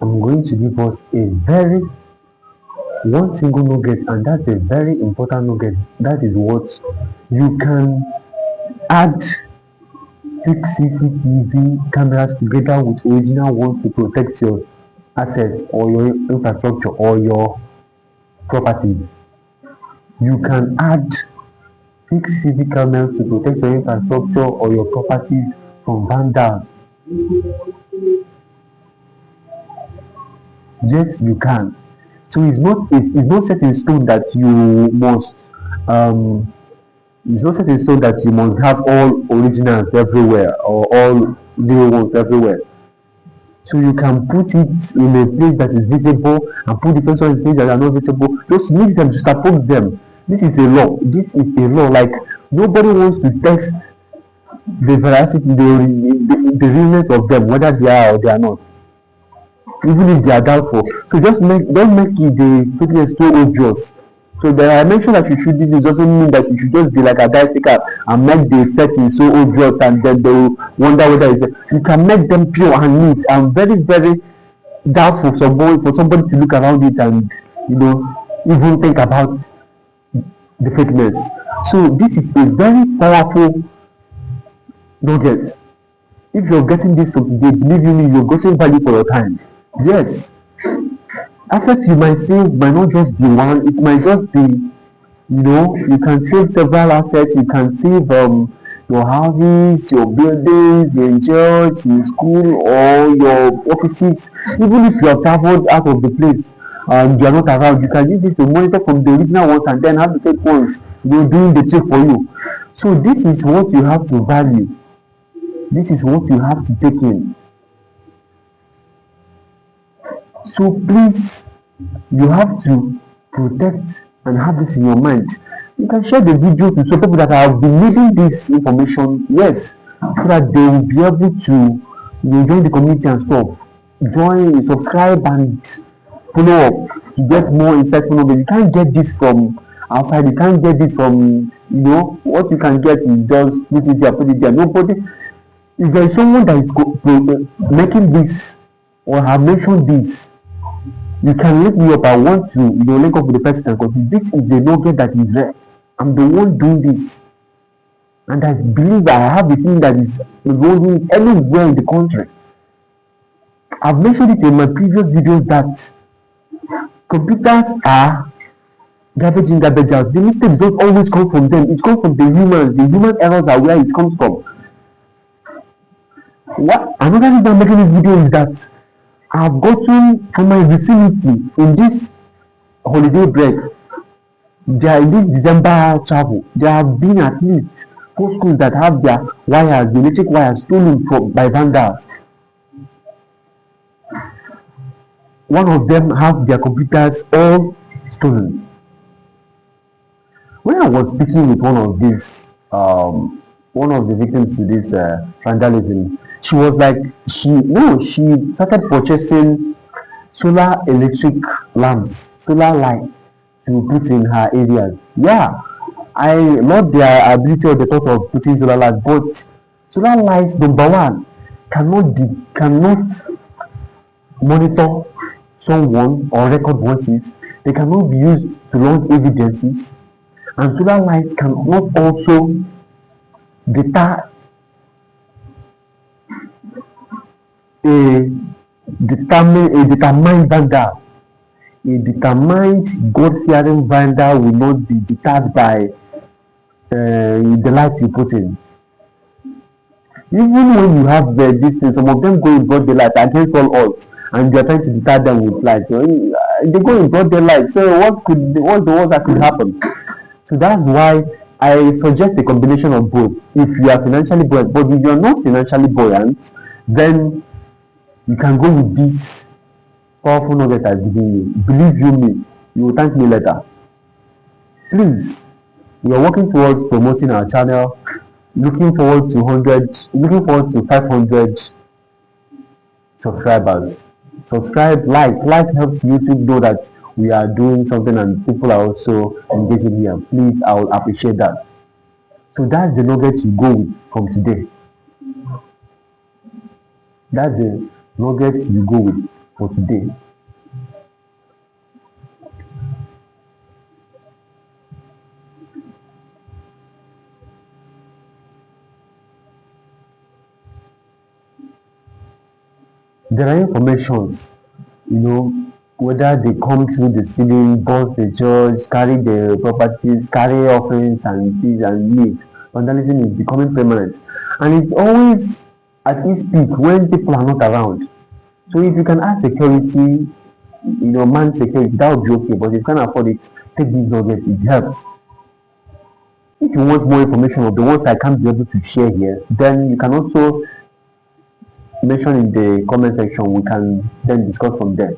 I'm going to give us a very one single nugget, and that's a very important nugget. That is what you can add fix CCTV cameras together with original ones to protect your assets or your infrastructure or your properties. You can add fix CCTV cameras to protect your infrastructure or your properties from vandals. Yes, you can. So it's not set in stone that you must um it's not set in stone that you must have all originals everywhere or all real ones everywhere. So you can put it in a place that is visible and put the first one in place that are not visible. Just mix them, juxtapose them. This is a law. This is a law. Like nobody wants to test the veracity, the realness of them, whether they are or they are not, even if they are doubtful. So just don't make it the fitness so obvious. So the dimension that you should do this doesn't mean that you should just be like a dice taker and make the setting so obvious and then they will wonder whether it's you can make them pure and neat and very, very doubtful for somebody to look around it and even think about the fakeness. So this is a very powerful nugget. If you're getting this from today, believe you me, you're getting value for your time. Yes. Assets you might save might not just be one, it might just be, you can save several assets, you can save your houses, your buildings, in church, in school, or your offices. Even if you have traveled out of the place and you are not around, you can use this to monitor from the original ones and then have the fake ones, doing the trick for you. So this is what you have to value. This is what you have to take in. So please, you have to protect and have this in your mind. You can share the video to some people that have been needing this information, yes, so that they will be able to join the community and stuff. Join, subscribe, and follow up to get more insightful knowledge. You can't get this from outside. You can't get this from what you can get is just put it there, put it there. Nobody. If there is someone that is making this or have mentioned this, you can link me up. I want to link up with the person because this is a nugget that is rare. I'm the one doing this, and I believe I have the thing that is rolling anywhere in the country. I've mentioned it in my previous videos that computers are garbage in, garbage out. The mistakes don't always come from them. It comes from the humans. The human errors are where it comes from. What another reason I'm making this video is that I've gotten from my vicinity in this holiday break. There in this December travel, there have been at least 4 schools that have their wires, the electric wires, stolen by vandals. One of them have their computers all stolen. When I was speaking with one of the victims to this vandalism, she was like, she started purchasing solar electric lamps, solar lights to put in her areas. Yeah, I love their ability or the thought of putting solar lights, but solar lights, number one, cannot monitor someone or record voices. They cannot be used to launch evidences, and solar lights cannot also deter a determined vandal. A determined God-fearing vandal will not be deterred by the light you put in. Even when you have this thing, some of them go in broad daylight against all odds, and you are trying to deter them with light. So they go in broad daylight. So what's the worst that could happen? So that's why I suggest a combination of both. If you are financially buoyant, but if you are not financially buoyant, then you can go with this powerful nugget I've given you. Believe you me, you will thank me later. Please, we are working towards promoting our channel. Looking forward to 500 subscribers. Subscribe, like helps YouTube know that we are doing something and people are also engaging here. Please, I will appreciate that. So that's the nugget you go with from today. That's the nugget you go with for today. There are informations, whether they come through the ceiling, burst the church, carry the properties, carry offerings and things and leave. Vandalism is becoming permanent. And it's always at its peak when people are not around. So if you can add security, man security, that would be okay. But if you can't afford it, take these nuggets, it helps. If you want more information of the ones I can't be able to share here, then you can also mention in the comment section. We can then discuss from there.